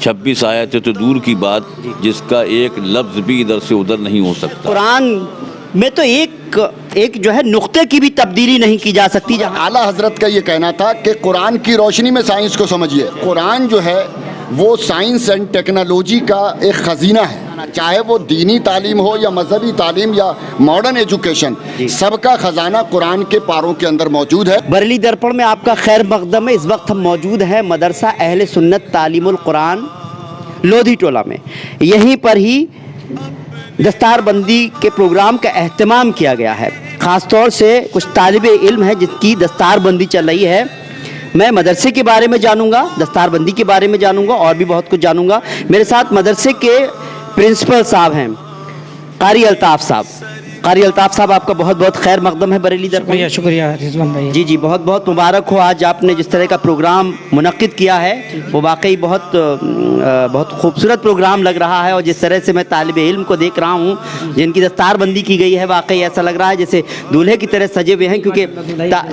26 आयतें तो दूर की बात, जिसका एक लफ्ज़ भी इधर से उधर नहीं हो सकता। कुरान में तो एक जो है नुक्ते की भी तब्दीली नहीं की जा सकती। जहाँ आला हजरत का ये कहना था कि कुरान की रोशनी में साइंस को समझिए। कुरान जो है वो साइंस एंड टेक्नोलॉजी का एक ख़ज़ीना है, चाहे वो दीनी तालीम हो या मजहबी तालीम या मॉडर्न एजुकेशन, सबका ख़जाना कुरान के पारों के अंदर मौजूद है। बरेली दर्पण में आपका खैर मकदम है। इस वक्त हम मौजूद हैं मदरसा अहले सुन्नत तालीमुल कुरान लोधी टोला में। यहीं पर ही दस्तारबंदी के प्रोग्राम का एहतमाम किया गया है। ख़ास तौर से कुछ तालिबे इल्म है जिनकी दस्तारबंदी चल रही है। मैं मदरसे के बारे में जानूंगा, दस्तारबंदी के बारे में जानूंगा और भी बहुत कुछ जानूंगा। मेरे साथ मदरसे के प्रिंसिपल साहब हैं, कारी अल्ताफ़ साहब। कारी अल्ताफ़ साहब, आपका बहुत बहुत खैर मकदम है बरेली दर्पण। शुक्रिया रिजवान भाई। जी जी, बहुत बहुत मुबारक हो। आज आपने जिस तरह का प्रोग्राम मुनक्किद किया है वो वाकई बहुत खूबसूरत प्रोग्राम लग रहा है। और जिस तरह से मैं तालिब इल्म को देख रहा हूँ जिनकी दस्तारबंदी की गई है, वाकई ऐसा लग रहा है जैसे दूल्हे की तरह सजे हुए हैं। क्योंकि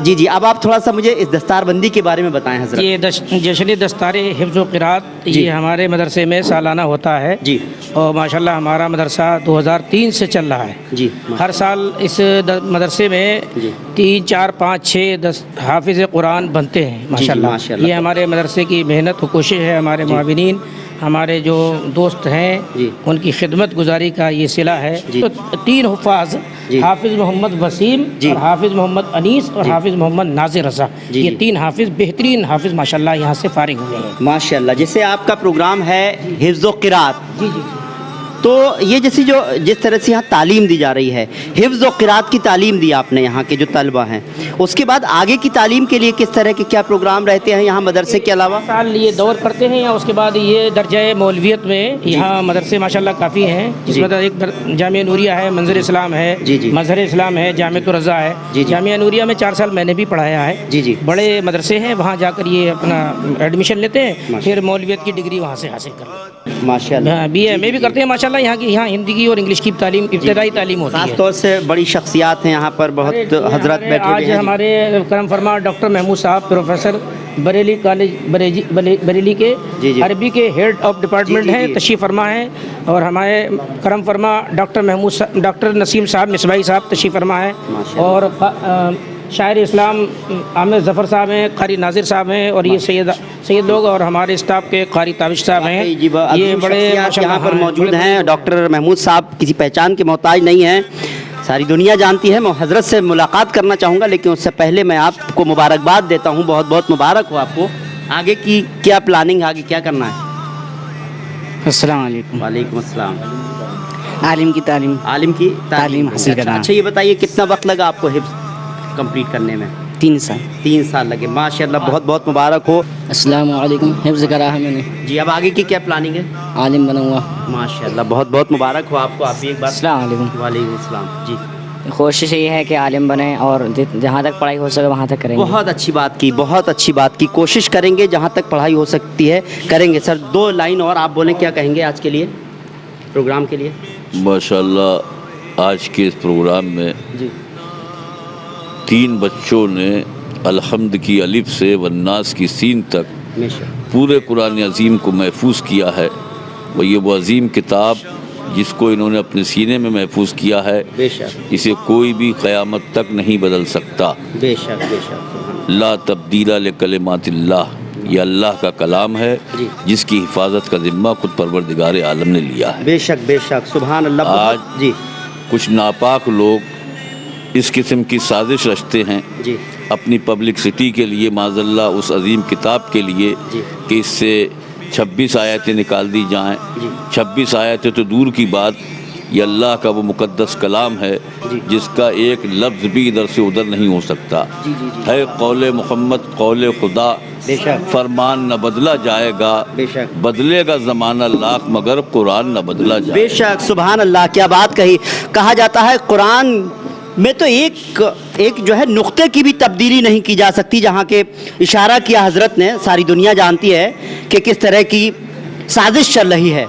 जी जी, अब आप थोड़ा सा मुझे इस दस्तारबंदी के बारे में बताएं हज़रत। ये जश्न दस्तार हिफ्ज़ व क़िराअत ये हमारे मदरसे में सालाना होता है जी। और माशाल्लाह हमारा मदरसा 2003 से चल रहा है जी। हर साल इस मदरसे में 3, 4, 5, 6, 10 हाफिज़ कुरान बनते हैं माशाल्लाह। ये हमारे मदरसे की मेहनत व कोशिश है। हमारे मुआविनीन, हमारे जो दोस्त हैं, उनकी खिदमत गुजारी का ये सिला है। तो 3 हुफ़ाज़ हाफिज़ मोहम्मद वसीम और हाफिज़ मोहम्मद अनीस और हाफिज़ मोहम्मद नाज़िर रज़ा, ये 3 हाफिज़ बेहतरीन हाफिज़ माशाल्लाह यहाँ से फारिग हुए हैं माशाल्लाह। जैसे आपका प्रोग्राम है हिफ्ज़ व क़िराअत, जी जी। तो ये जिस तरह से यहाँ तालीम दी जा रही है, हिफ्ज़ व क़िराअत की तालीम दी आपने यहाँ के जो तलबा हैं, उसके बाद आगे की तालीम के लिए किस तरह के क्या प्रोग्राम रहते हैं यहाँ मदरसे के अलावा? साल ये दौर करते हैं या उसके बाद ये दर्जा मौलवियत में यहाँ मदरसे माशाल्लाह काफ़ी हैं, जिसमें एक जामिया नूरिया है, मंज़र इस्लाम है, मज़हर इस्लाम है, जामिया रज़ा है। जामिया नूरिया में 4 साल मैंने भी पढ़ाया है। जी। बड़े मदरसे हैं, वहाँ जाकर ये अपना एडमिशन लेते हैं, फिर मौलवियत की डिग्री वहाँ से हासिल कर लेते हैं माशाल्लाह। BA भी करते हैं माशाल्लाह। यहाँ हिंदी की और इंग्लिश की तालीम, इब्तदाई तालीम होती है। खास तौर से बड़ी शख्सियात हैं यहाँ पर, बहुत हजरत बैठे हुए आज हैं। हमारे करम फरमा डॉक्टर महमूद साहब, प्रोफेसर बरेली कॉलेज बरेली के अरबी के हेड ऑफ डिपार्टमेंट हैं, तशरीफ़ फरमा हैं। और हमारे करम फरमा डॉक्टर नसीम साहब मिसबाई साहब तशरीफ़ फरमा है। और शायर इस्लाम आमिर ज़फ़र साहब हैं, कारी नाज़िर साहब हैं, और ये सैयद लोग और हमारे स्टाफ के कारी ताबिश साहब हैं। ये बड़े यहाँ पर मौजूद हैं। डॉक्टर महमूद साहब किसी पहचान के मोहताज नहीं हैं, सारी दुनिया जानती है। मैं हज़रत से मुलाकात करना चाहूँगा, लेकिन उससे पहले मैं आपको मुबारकबाद देता हूँ। बहुत बहुत मुबारक हो आपको। आगे की क्या प्लानिंग, आगे क्या करना है? अस्सलाम वालेकुम। वालेकुम अस्सलाम। आलिम की तालीम हासिल करना। अच्छा, ये बताइए कितना वक्त लगा आपको हिफ्ज़ कंप्लीट करने में? 3 साल। 3 साल लगे, माशाल्लाह। बहुत बहुत मुबारक हो। अस्सलाम वालेकुम। हिफ्ज़ करा है मैंने जी। अब आगे की क्या प्लानिंग है? आलिम बनूँगा माशाल्लाह। बहुत बहुत मुबारक हो आपको। आप भी एक बार। अस्सलाम वालेकुम। वालेकुम अस्सलाम। जी। कोशिश ये है कि आलिम बने और जहाँ तक पढ़ाई हो सके वहाँ तक करेंगे। बहुत अच्छी बात की, बहुत अच्छी बात की। कोशिश करेंगे, जहाँ तक पढ़ाई हो सकती है करेंगे। सर 2 लाइन और आप बोलें, क्या कहेंगे आज के लिए, प्रोग्राम के लिए? माशाल्लाह आज के इस प्रोग्राम में जी 3 बच्चों ने अलहम्द की अलिफ से वन्नास की सीन तक पूरे कुरान अज़ीम को महफूज किया है। वो अज़ीम किताब जिसको इन्होंने अपने सीने में महफूज किया है, बेशक इसे कोई भी क़यामत तक नहीं बदल सकता। बेशक बेशक। ला तब्दीला लिकलिमातिल्लाह, ये अल्लाह का कलाम है जिसकी हिफाजत का ज़िम्मा खुद परवरदिगार आलम ने लिया है। बेशक बेशक, सुभान अल्लाह। आज जी कुछ नापाक लोग इस किस्म की साजिश रचते हैं जी अपनी पब्लिसिटी के लिए, माज़ल्लाह उस अज़ीम किताब के लिए कि इससे 26 आयतें निकाल दी जाएं। 26 आयतें तो दूर की बात, ये अल्लाह का वो मुक़द्दस कलाम है जिसका एक लफ्ज़ भी इधर से उधर नहीं हो सकता। है कौले मुहम्मद कौले खुदा, फरमान न बदला जाएगा, बदलेगा ज़माना लाख मगर कुरान न बदला जाएगा। बेशक, सुभान अल्लाह। क्या बात कही। कहा जाता है कुरान में तो एक जो है नुक्ते की भी तब्दीली नहीं की जा सकती। जहाँ के इशारा किया हज़रत ने, सारी दुनिया जानती है कि किस तरह की साजिश चल रही है,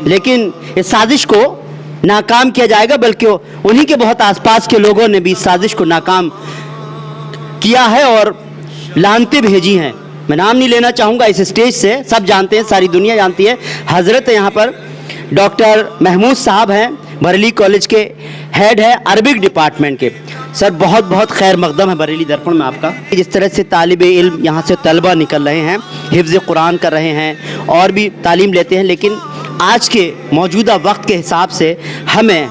लेकिन इस साजिश को नाकाम किया जाएगा। बल्कि उन्हीं के बहुत आसपास के लोगों ने भी इस साजिश को नाकाम किया है और लानतें भेजी हैं। मैं नाम नहीं लेना चाहूँगा इस स्टेज से, सब जानते हैं, सारी दुनिया जानती है, हज़रत यहाँ पर डॉक्टर महमूद साहब हैं, बरेली कॉलेज के हेड है अरबिक डिपार्टमेंट के। सर बहुत बहुत खैर मकदम है बरेली दर्पण में आपका। जिस तरह से तालिब इल्म यहाँ से तलबा निकल रहे हैं, हिफ्ज़ कुरान कर रहे हैं और भी तालीम लेते हैं, लेकिन आज के मौजूदा वक्त के हिसाब से हमें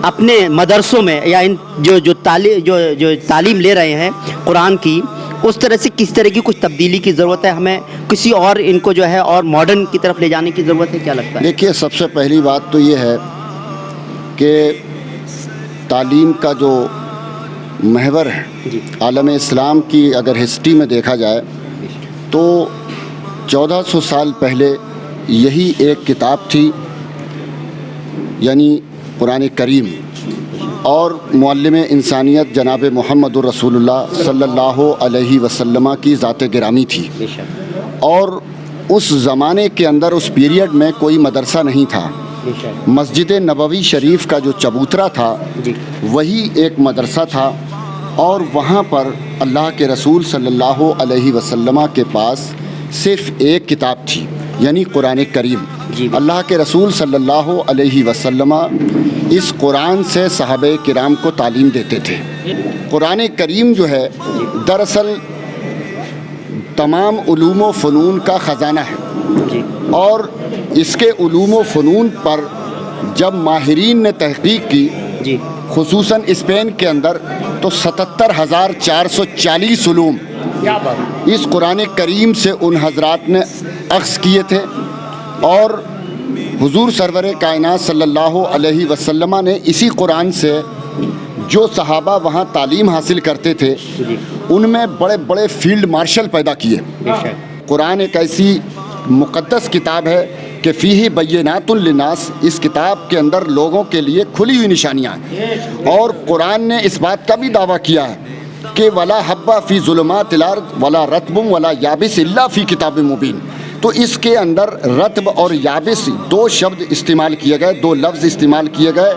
अपने मदरसों में या इन जो तालीम ले रहे हैं कुरान की, उस तरह से किस तरह की कुछ तब्दीली की ज़रूरत है, हमें किसी और इनको जो है और मॉडर्न की तरफ ले जाने की ज़रूरत है, क्या लगता है? देखिए, सबसे पहली बात तो ये है कि तालीम का जो महवर है आलम इस्लाम की अगर हिस्ट्री में देखा जाए तो 1400 साल पहले यही एक किताब थी, यानी कुरान करीम, और मुअल्लिम इंसानियत जनाब मुहम्मदुर रसूलुल्लाह सल्लल्लाहु अलैहि वसल्लम की ज़ात गिरामी थी। और उस ज़माने के अंदर, उस पीरियड में कोई मदरसा नहीं था। मस्जिद नबवी शरीफ का जो चबूतरा था वही एक मदरसा था, और वहाँ पर अल्लाह के रसूल सल्लल्लाहु अलैहि वसल्लम के पास सिर्फ़ एक किताब थी, यानी कुरान करीम। अल्लाह के रसूल सल्लल्लाहु अलैहि वसल्लम इस कुरान से सहाबे किराम को तालीम देते थे। कुरान करीम जो है दरअसल तमाम उलूम व फ़नून का ख़जाना है, और इसके उलूम व फ़नून पर जब माहिरीन ने तहक़ीक़ की, खुसूसन स्पेन के अंदर, तो 77,440 उलूम इस कुरान करीम से उन हज़रात ने अख्ज़ किए थे। और हुज़ूर सरवर कायनात सल्लल्लाहु अलैहि वसल्लम ने इसी कुरान से जो सहाबा वहाँ तालीम हासिल करते थे उनमें बड़े बड़े फील्ड मार्शल पैदा किए। कुरान एक ऐसी मुक़द्दस किताब है कि फ़ीही बय्यिनातुन लिन्नास, इस किताब के अंदर लोगों के लिए खुली हुई निशानियाँ हैं। और कुरान ने इस बात का भी दावा किया है कि वला हब्बा फ़ी ज़ुलुमातिल अर्द वला रत्बुम वला याबिस इल्ला फ़ी किताबिम मुबीन। तो इसके अंदर रत्ब और याबिस दो शब्द इस्तेमाल किए गए, दो लफ्ज़ इस्तेमाल किए गए,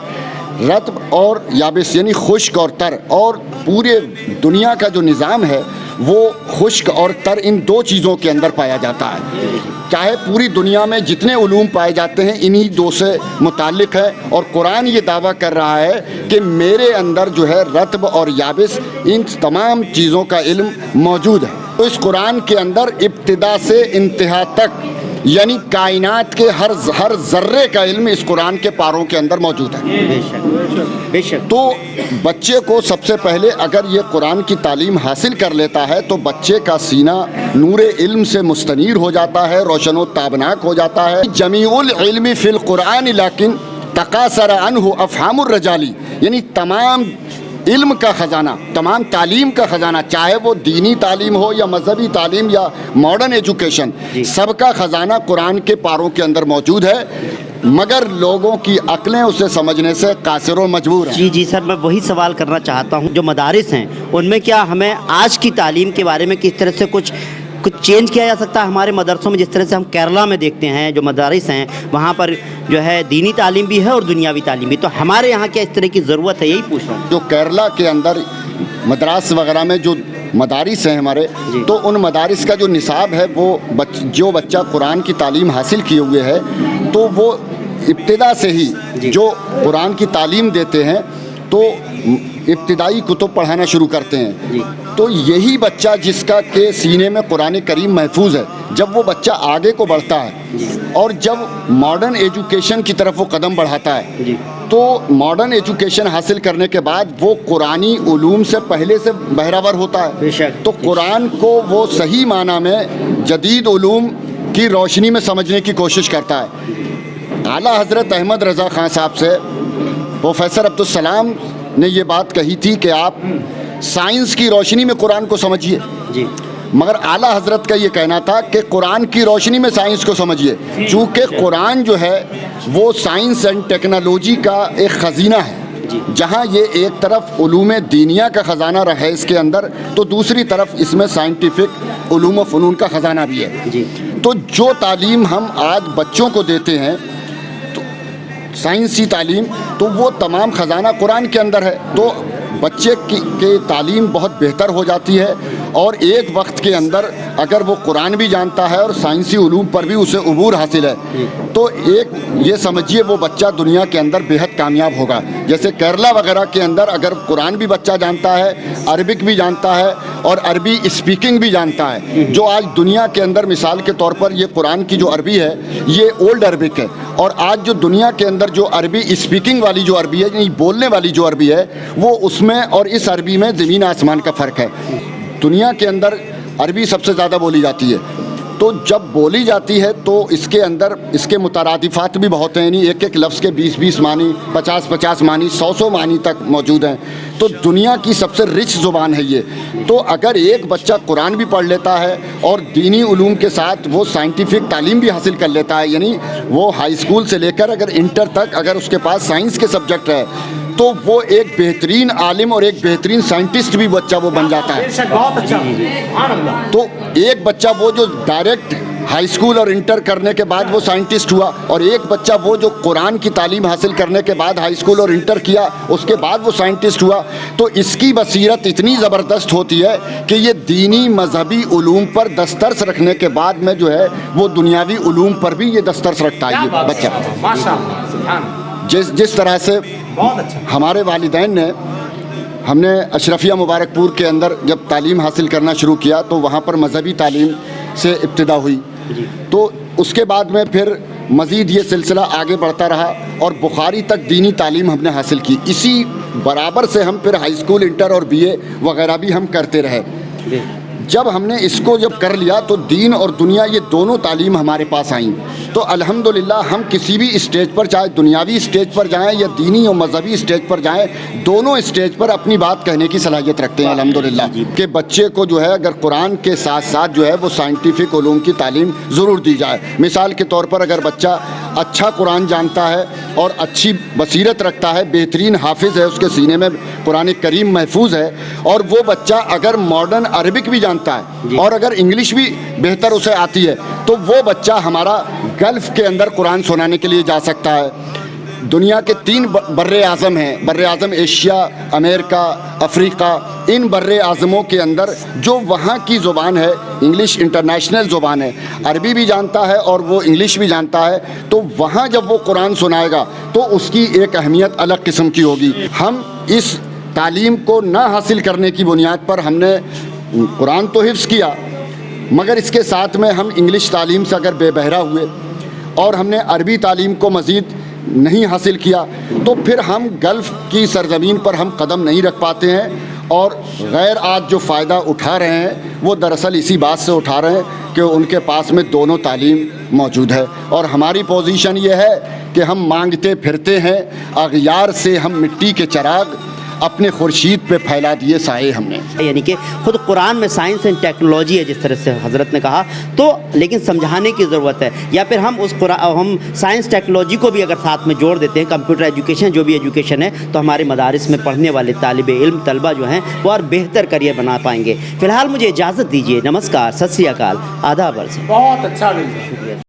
रत्ब और याबिस यानी खुश्क और तर। और पूरे दुनिया का जो निज़ाम है वो खुश्क और तर इन दो चीज़ों के अंदर पाया जाता है। चाहे पूरी दुनिया में जितने उलूम पाए जाते हैं इन्हीं दो से मुताल्लिक़ है। और कुरान ये दावा कर रहा है कि मेरे अंदर जो है रत्ब और याबिस इन तमाम चीज़ों का इल्म मौजूद है। तो इस कुरान के अंदर इब्तिदा से इंतहा तक, यानी कायनात के हर ज़र्रे का इल्म इस कुरान के पारों के अंदर मौजूद है। बेशक। तो बच्चे को सबसे पहले अगर ये कुरान की तालीम हासिल कर लेता है तो बच्चे का सीना नूरे इल्म से मुस्तनीर हो जाता है, रोशन व ताबनाक हो जाता है। जमीउल इल्मी फिल कुरान लाकिन तकासर अन्हु अफ़हामुर रजाली, यानी तमाम इल्म का ख़जाना, तमाम तालीम का ख़जाना, चाहे वो दीनी तालीम हो या मजहबी तालीम या मॉडर्न एजुकेशन, सबका ख़जाना कुरान के पारों के अंदर मौजूद है, मगर लोगों की अक्लें उसे समझने से कासिर व मजबूर हैं। जी सर, मैं वही सवाल करना चाहता हूँ, जो मदारिस हैं उनमें क्या हमें आज की तालीम के बारे में किस तरह से कुछ चेंज किया जा सकता है हमारे मदरसों में? जिस तरह से हम केरला में देखते हैं जो मदारिस हैं वहाँ पर जो है दीनी तालीम भी है और दुनियावी तालीम भी, तो हमारे यहाँ क्या इस तरह की ज़रूरत है, यही पूछ रहा हूँ। जो केरला के अंदर मद्रास वगैरह में जो मदारिस हैं हमारे, तो उन मदारिस का जो निसाब है वो जो बच्चा कुरान की तालीम हासिल किए हुए है तो वो इब्तिदा से ही जो कुरान की तालीम देते हैं तो इब्तिदाई कुतुब पढ़ाना शुरू करते हैं। तो यही बच्चा जिसका के सीने में कुरान करीम महफूज है, जब वो बच्चा आगे को बढ़ता है और जब मॉडर्न एजुकेशन की तरफ वो कदम बढ़ाता है तो मॉडर्न एजुकेशन हासिल करने के बाद वो कुरानी उलूम से पहले से बहरावर होता है। तो कुरान को वो सही माना में जदीद उलूम की रोशनी में समझने की कोशिश करता है। आला हज़रत अहमद रज़ा ख़ान साहब से प्रोफेसर अब्दुल सलाम ने ये बात कही थी कि आप साइंस की रोशनी में कुरान को समझिए, मगर आला हज़रत का ये कहना था कि कुरान की रोशनी में साइंस को समझिए, चूँकि कुरान जो है वो साइंस एंड टेक्नोलॉजी का एक ख़ज़ीना है। जहाँ ये एक तरफ उलूम दीनिया का ख़जाना रहा है इसके अंदर, तो दूसरी तरफ इसमें साइंटिफिक उलूम व फ़नून का ख़जाना भी है। तो जो तालीम हम आज बच्चों को देते हैं साइंसी तालीम, तो वो तमाम ख़जाना कुरान के अंदर है। तो बच्चे की तालीम बहुत बेहतर हो जाती है اور ایک وقت کے اندر اگر وہ قرآن بھی جانتا ہے اور سائنسی علوم پر بھی اسے عبور حاصل ہے تو ایک یہ سمجھیے وہ بچہ دنیا کے اندر بے حد کامیاب ہوگا. جیسے کیرلا وغیرہ کے اندر اگر قرآن بھی بچہ جانتا ہے، عربک بھی جانتا ہے اور عربی اسپیکنگ بھی جانتا ہے، جو آج دنیا کے اندر مثال کے طور پر یہ قرآن کی جو عربی ہے یہ اولڈ عربک ہے، اور آج جو دنیا کے اندر جو عربی اسپیکنگ والی جو عربی ہے یعنی بولنے والی جو عربی ہے وہ اس میں اور اس عربی میں زمین آسمان کا فرق ہے. دنیا کے اندر عربی سب سے زیادہ بولی جاتی ہے، تو جب بولی جاتی ہے تو اس کے اندر اس کے مترادفات بھی بہت ہیں، یعنی ایک ایک لفظ کے 20 معنی، 50 معنی، 100 معنی تک موجود ہیں. تو دنیا کی سب سے رچ زبان ہے یہ. تو اگر ایک بچہ قرآن بھی پڑھ لیتا ہے اور دینی علوم کے ساتھ وہ سائنٹیفک تعلیم بھی حاصل کر لیتا ہے، یعنی وہ ہائی اسکول سے لے کر اگر انٹر تک اگر اس کے پاس سائنس کے سبجیکٹ ہے تو وہ ایک بہترین عالم اور ایک بہترین سائنٹسٹ بھی بچہ وہ بن جاتا ہے. تو ایک بچہ وہ جو ڈائریکٹ ہائی اسکول اور انٹر کرنے کے بعد وہ سائنٹسٹ ہوا، اور ایک بچہ وہ جو قرآن کی تعلیم حاصل کرنے کے بعد ہائی اسکول اور انٹر کیا اس کے بعد وہ سائنٹسٹ ہوا، تو اس کی بصیرت اتنی زبردست ہوتی ہے کہ یہ دینی مذہبی علوم پر دسترس رکھنے کے بعد میں جو ہے وہ دنیاوی علوم پر بھی یہ دسترس رکھتا ہے یہ بچہ. جس طرح سے ہمارے والدین نے، ہم نے اشرفیہ مبارک پور کے اندر جب تعلیم حاصل کرنا شروع کیا تو وہاں پر مذہبی تعلیم سے ابتدا ہوئی، تو اس کے بعد میں پھر مزید یہ سلسلہ آگے بڑھتا رہا اور بخاری تک دینی تعلیم ہم نے حاصل کی. اسی برابر سے ہم پھر ہائی اسکول، انٹر اور بی اے وغیرہ بھی ہم کرتے رہے. جب ہم نے اس کو جب کر لیا تو دین اور دنیا یہ دونوں تعلیم ہمارے پاس آئیں، تو الحمدللہ ہم کسی بھی اسٹیج پر، چاہے دنیاوی اسٹیج پر جائیں یا دینی اور مذہبی اسٹیج پر جائیں، دونوں اسٹیج پر اپنی بات کہنے کی صلاحیت رکھتے ہیں الحمدللہ. کہ بچے کو جو ہے اگر قرآن کے ساتھ ساتھ جو ہے وہ سائنٹیفک علوم کی تعلیم ضرور دی جائے. مثال کے طور پر اگر بچہ اچھا قرآن جانتا ہے اور اچھی بصیرت رکھتا ہے، بہترین حافظ ہے، اس کے سینے میں قرآن کریم محفوظ ہے، اور وہ بچہ اگر ماڈرن عربک بھی جانتا ہے اور اگر انگلش بھی بہتر اسے آتی ہے تو وہ بچہ ہمارا گلف کے اندر قرآن سنانے کے لیے جا سکتا ہے. دنیا کے 3 بر اعظم ہیں، بر اعظم ایشیا، امریکہ، افریقہ. ان بر اعظموں کے اندر جو وہاں کی زبان ہے انگلش انٹرنیشنل زبان ہے، عربی بھی جانتا ہے اور وہ انگلش بھی جانتا ہے، تو وہاں جب وہ قرآن سنائے گا تو اس کی ایک اہمیت الگ قسم کی ہوگی. ہم اس تعلیم کو نہ حاصل کرنے کی بنیاد پر ہم نے قرآن تو حفظ کیا، مگر اس کے ساتھ میں ہم انگلش تعلیم سے اگر بے بہرا ہوئے اور ہم نے عربی تعلیم کو مزید نہیں حاصل کیا تو پھر ہم گلف کی سرزمین پر ہم قدم نہیں رکھ پاتے ہیں. اور غیر آج جو فائدہ اٹھا رہے ہیں وہ دراصل اسی بات سے اٹھا رہے ہیں کہ ان کے پاس میں دونوں تعلیم موجود ہے. اور ہماری پوزیشن یہ ہے کہ ہم مانگتے پھرتے ہیں، اغیار سے ہم مٹی کے چراغ، اپنے خورشید پہ پھیلا دیے سائے ہم نے. یعنی کہ خود قرآن میں سائنس اینڈ ٹیکنالوجی ہے جس طرح سے حضرت نے کہا، تو لیکن سمجھانے کی ضرورت ہے. یا پھر ہم ہم سائنس ٹیکنالوجی کو بھی اگر ساتھ میں جوڑ دیتے ہیں، کمپیوٹر ایجوکیشن جو بھی ایجوکیشن ہے، تو ہمارے مدارس میں پڑھنے والے طالب علم طلبہ جو ہیں وہ اور بہتر کریئر بنا پائیں گے. فی الحال مجھے اجازت دیجیے. نمسکار، ست سری اکال، آداب عرض. بہت اچھا.